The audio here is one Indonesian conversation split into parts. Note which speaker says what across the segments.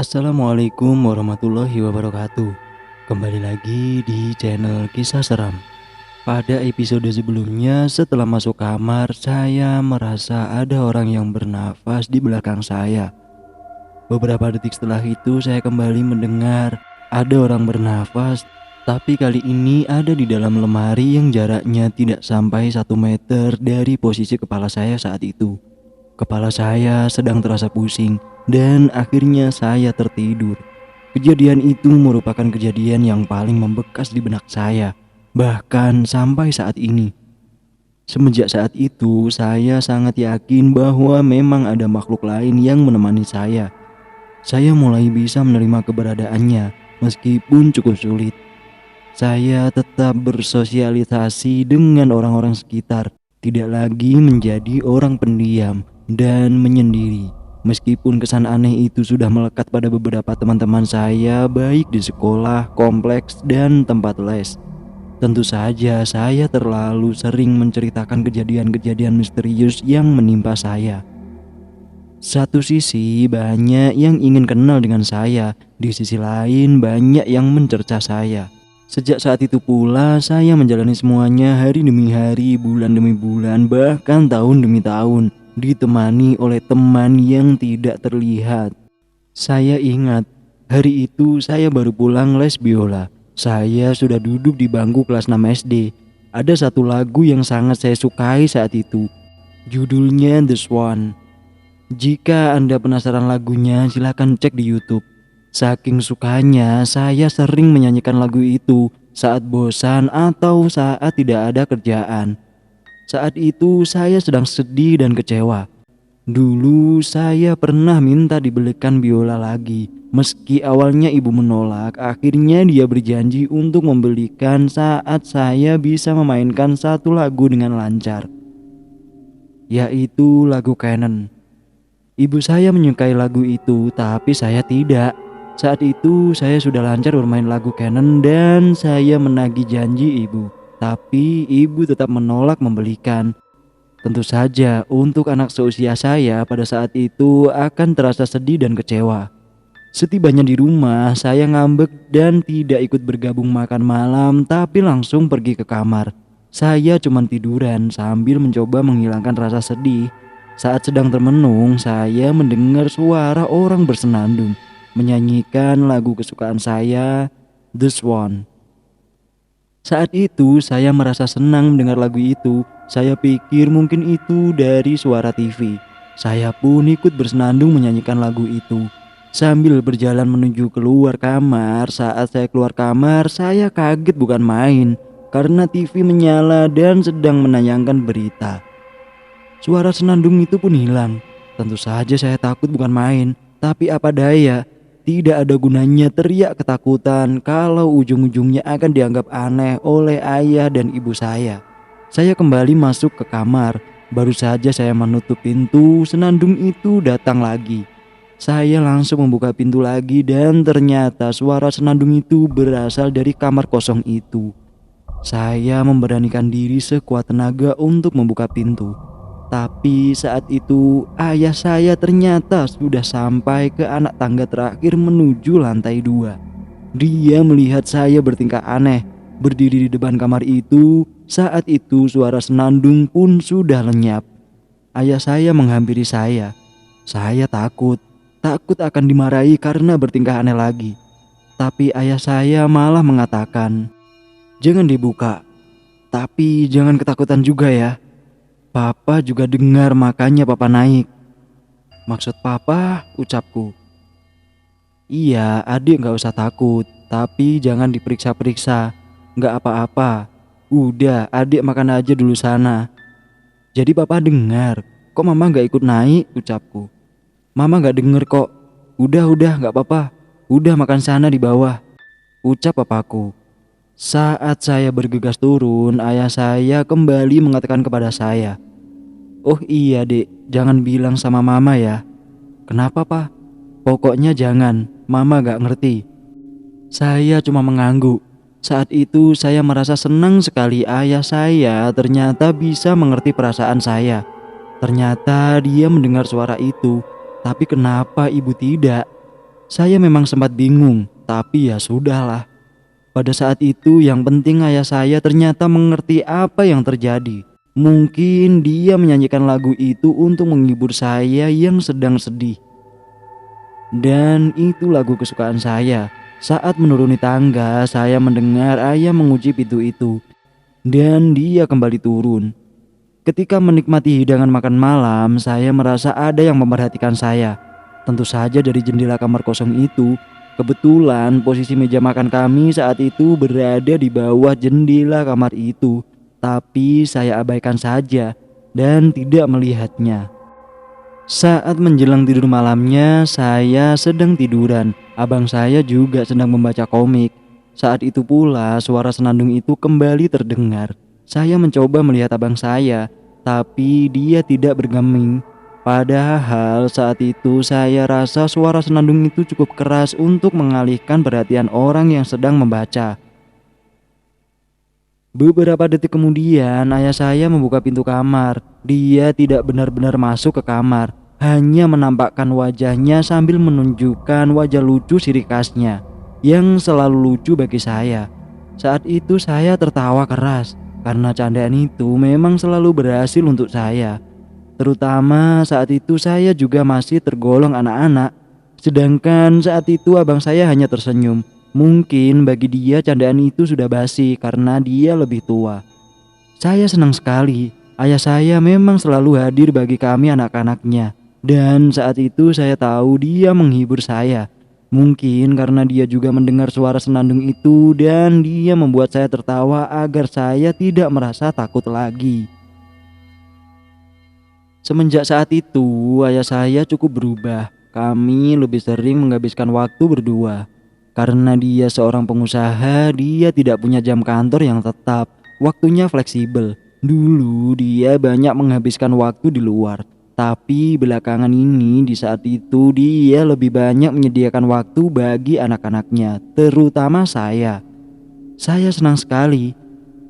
Speaker 1: Assalamualaikum warahmatullahi wabarakatuh. Kembali lagi di channel Kisah Seram. Pada episode sebelumnya, setelah masuk kamar, saya merasa ada orang yang bernafas di belakang saya. Beberapa detik setelah itu, saya kembali mendengar ada orang bernafas, tapi kali ini ada di dalam lemari yang jaraknya tidak sampai 1 meter dari posisi kepala saya saat itu. Kepala saya sedang terasa pusing dan akhirnya saya tertidur. Kejadian itu merupakan kejadian yang paling membekas di benak saya, bahkan sampai saat ini. Semenjak saat itu, saya sangat yakin bahwa memang ada makhluk lain yang menemani saya. Saya mulai bisa menerima keberadaannya, meskipun cukup sulit. Saya tetap bersosialisasi dengan orang-orang sekitar, tidak lagi menjadi orang pendiam dan menyendiri. Meskipun kesan aneh itu sudah melekat pada beberapa teman-teman saya, baik di sekolah, kompleks, dan tempat les. Tentu saja saya terlalu sering menceritakan kejadian-kejadian misterius yang menimpa saya. Satu sisi banyak yang ingin kenal dengan saya, di sisi lain banyak yang mencerca saya. Sejak saat itu pula saya menjalani semuanya hari demi hari, bulan demi bulan, bahkan tahun demi tahun, ditemani oleh teman yang tidak terlihat. Saya ingat, hari itu saya baru pulang les biola. Saya sudah duduk di bangku kelas 6 SD. Ada satu lagu yang sangat saya sukai saat itu. Judulnya The Swan. Jika Anda penasaran lagunya, silakan cek di YouTube. Saking sukanya, saya sering menyanyikan lagu itu saat bosan atau saat tidak ada kerjaan. Saat itu saya sedang sedih dan kecewa. Dulu saya pernah minta dibelikan biola lagi. Meski awalnya ibu menolak, akhirnya dia berjanji untuk membelikan saat saya bisa memainkan satu lagu dengan lancar, yaitu lagu Canon. Ibu saya menyukai lagu itu, tapi saya tidak. Saat itu saya sudah lancar bermain lagu Canon dan saya menagih janji ibu. Tapi ibu tetap menolak membelikan. Tentu saja untuk anak seusia saya pada saat itu akan terasa sedih dan kecewa. Setibanya di rumah, saya ngambek dan tidak ikut bergabung makan malam, tapi langsung pergi ke kamar. Saya cuma tiduran sambil mencoba menghilangkan rasa sedih. Saat sedang termenung, saya mendengar suara orang bersenandung menyanyikan lagu kesukaan saya, The Swan. Saat itu saya merasa senang mendengar lagu itu. Saya pikir mungkin itu dari suara TV. Saya pun ikut bersenandung menyanyikan lagu itu. Sambil berjalan menuju keluar kamar, saat saya keluar kamar, saya kaget bukan main karena TV menyala dan sedang menayangkan berita. Suara senandung itu pun hilang. Tentu saja saya takut bukan main, tapi apa daya, tidak ada gunanya teriak ketakutan kalau ujung-ujungnya akan dianggap aneh oleh ayah dan ibu saya. Saya kembali masuk ke kamar. Baru saja saya menutup pintu, senandung itu datang lagi. Saya langsung membuka pintu lagi dan ternyata suara senandung itu berasal dari kamar kosong itu. Saya memberanikan diri sekuat tenaga untuk membuka pintu. Tapi saat itu ayah saya ternyata sudah sampai ke anak tangga terakhir menuju lantai 2. Dia melihat saya bertingkah aneh, berdiri di depan kamar itu. Saat itu suara senandung pun sudah lenyap. Ayah saya menghampiri saya. Saya takut akan dimarahi karena bertingkah aneh lagi. Tapi ayah saya malah mengatakan, "Jangan dibuka, tapi jangan ketakutan juga ya. Papa juga dengar makanya papa naik." "Maksud papa?" ucapku. "Iya, adik gak usah takut, tapi jangan diperiksa-periksa. Gak apa-apa. Udah, adik makan aja dulu sana." "Jadi papa dengar, kok mama gak ikut naik?" ucapku. "Mama gak denger kok. Udah gak apa-apa. Udah makan sana di bawah," ucap papaku. Saat saya bergegas turun, ayah saya kembali mengatakan kepada saya, "Oh iya dek, jangan bilang sama mama ya." "Kenapa pak?" "Pokoknya jangan, mama gak ngerti." Saya cuma mengangguk. Saat itu saya merasa senang sekali ayah saya ternyata bisa mengerti perasaan saya. Ternyata dia mendengar suara itu. Tapi kenapa ibu tidak? Saya memang sempat bingung, tapi ya sudahlah. Pada saat itu yang penting ayah saya ternyata mengerti apa yang terjadi. Mungkin dia menyanyikan lagu itu untuk menghibur saya yang sedang sedih. Dan itu lagu kesukaan saya. Saat menuruni tangga, saya mendengar ayah menguji pintu itu. Dan dia kembali turun. Ketika menikmati hidangan makan malam, saya merasa ada yang memperhatikan saya. Tentu saja dari jendela kamar kosong itu. Kebetulan posisi meja makan kami saat itu berada di bawah jendela kamar itu. Tapi saya abaikan saja dan tidak melihatnya. Saat menjelang tidur malamnya, saya sedang tiduran. Abang saya juga sedang membaca komik. Saat itu pula suara senandung itu kembali terdengar. Saya mencoba melihat abang saya, tapi dia tidak bergeming. Padahal saat itu saya rasa suara senandung itu cukup keras untuk mengalihkan perhatian orang yang sedang membaca. Beberapa detik kemudian ayah saya membuka pintu kamar. Dia tidak benar-benar masuk ke kamar, hanya menampakkan wajahnya sambil menunjukkan wajah lucu ciri khasnya yang selalu lucu bagi saya. Saat itu saya tertawa keras karena candaan itu memang selalu berhasil untuk saya. Terutama saat itu saya juga masih tergolong anak-anak. Sedangkan saat itu abang saya hanya tersenyum. Mungkin bagi dia candaan itu sudah basi karena dia lebih tua. Saya senang sekali. Ayah saya memang selalu hadir bagi kami anak-anaknya. Dan saat itu saya tahu dia menghibur saya. Mungkin karena dia juga mendengar suara senandung itu dan dia membuat saya tertawa agar saya tidak merasa takut lagi. Semenjak saat itu, ayah saya cukup berubah. Kami lebih sering menghabiskan waktu berdua. Karena dia seorang pengusaha, dia tidak punya jam kantor yang tetap. Waktunya fleksibel. Dulu dia banyak menghabiskan waktu di luar. Tapi belakangan ini di saat itu dia lebih banyak menyediakan waktu bagi anak-anaknya, terutama saya. Saya senang sekali.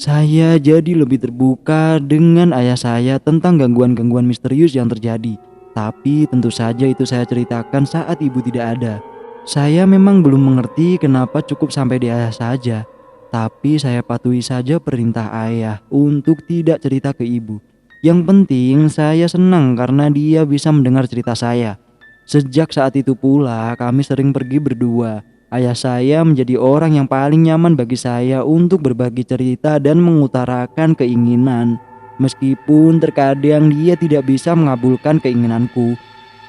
Speaker 1: Saya jadi lebih terbuka dengan ayah saya tentang gangguan-gangguan misterius yang terjadi. Tapi tentu saja itu saya ceritakan saat ibu tidak ada. Saya memang belum mengerti kenapa cukup sampai di ayah saja. Tapi saya patuhi saja perintah ayah untuk tidak cerita ke ibu. Yang penting saya senang karena dia bisa mendengar cerita saya. Sejak saat itu pula kami sering pergi berdua. Ayah saya menjadi orang yang paling nyaman bagi saya untuk berbagi cerita dan mengutarakan keinginan. Meskipun terkadang dia tidak bisa mengabulkan keinginanku.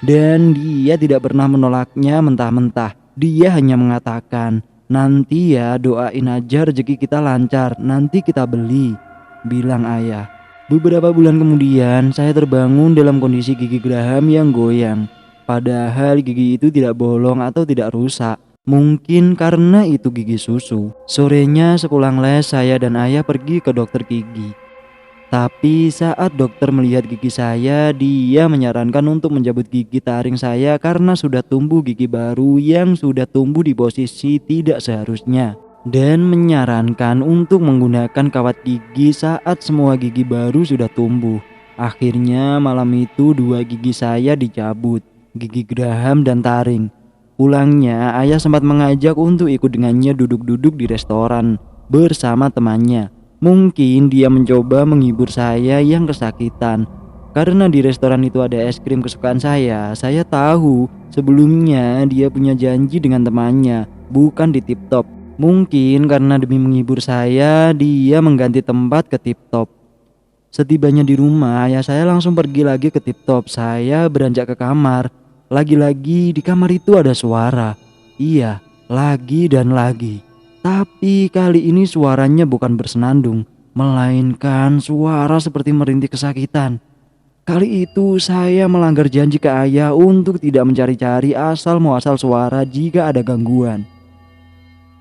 Speaker 1: Dan dia tidak pernah menolaknya mentah-mentah. Dia hanya mengatakan, "Nanti ya doain aja rezeki kita lancar, nanti kita beli," bilang ayah. Beberapa bulan kemudian saya terbangun dalam kondisi gigi Graham yang goyang. Padahal gigi itu tidak bolong atau tidak rusak. Mungkin karena itu gigi susu. Sorenya sepulang les saya dan ayah pergi ke dokter gigi. Tapi saat dokter melihat gigi saya, dia menyarankan untuk mencabut gigi taring saya karena sudah tumbuh gigi baru yang sudah tumbuh di posisi tidak seharusnya. Dan menyarankan untuk menggunakan kawat gigi saat semua gigi baru sudah tumbuh. Akhirnya malam itu 2 gigi saya dicabut, gigi Graham dan taring. Pulangnya ayah sempat mengajak untuk ikut dengannya duduk-duduk di restoran bersama temannya. Mungkin dia mencoba menghibur saya yang kesakitan. Karena di restoran itu ada es krim kesukaan saya tahu sebelumnya dia punya janji dengan temannya, bukan di Tip Top. Mungkin karena demi menghibur saya, dia mengganti tempat ke Tip Top. Setibanya di rumah, ayah saya langsung pergi lagi ke Tip Top. Saya beranjak ke kamar. Lagi-lagi di kamar itu ada suara. Iya, lagi dan lagi. Tapi kali ini suaranya bukan bersenandung, melainkan suara seperti merintih kesakitan. Kali itu saya melanggar janji ke ayah untuk tidak mencari-cari asal muasal suara jika ada gangguan.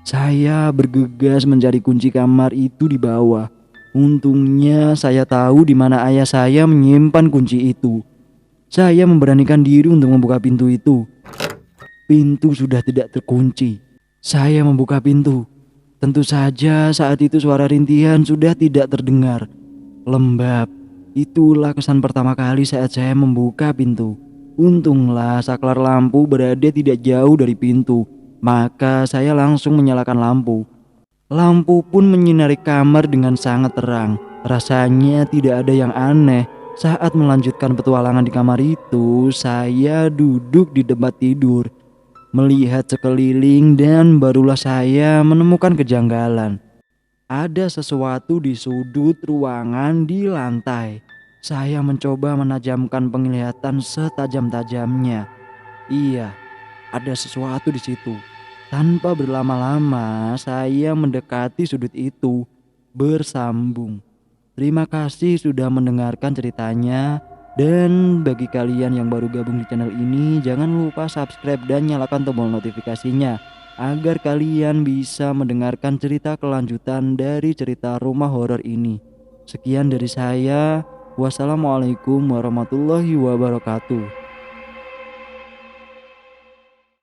Speaker 1: Saya bergegas mencari kunci kamar itu di bawah. Untungnya saya tahu di mana ayah saya menyimpan kunci itu. Saya memberanikan diri untuk membuka pintu itu. Pintu sudah tidak terkunci. Saya membuka pintu. Tentu saja saat itu suara rintihan sudah tidak terdengar. Lembab. Itulah kesan pertama kali saat saya membuka pintu. Untunglah saklar lampu berada tidak jauh dari pintu, maka saya langsung menyalakan lampu. Lampu pun menyinari kamar dengan sangat terang. Rasanya tidak ada yang aneh. Saat melanjutkan petualangan di kamar itu, saya duduk di tempat tidur, melihat sekeliling dan barulah saya menemukan kejanggalan. Ada sesuatu di sudut ruangan di lantai. Saya mencoba menajamkan penglihatan setajam-tajamnya. Iya, ada sesuatu di situ. Tanpa berlama-lama, saya mendekati sudut itu. Bersambung. Terima kasih sudah mendengarkan ceritanya. Dan bagi kalian yang baru gabung di channel ini, jangan lupa subscribe dan nyalakan tombol notifikasinya agar kalian bisa mendengarkan cerita kelanjutan dari cerita rumah horor ini. Sekian dari saya. Wassalamualaikum warahmatullahi wabarakatuh.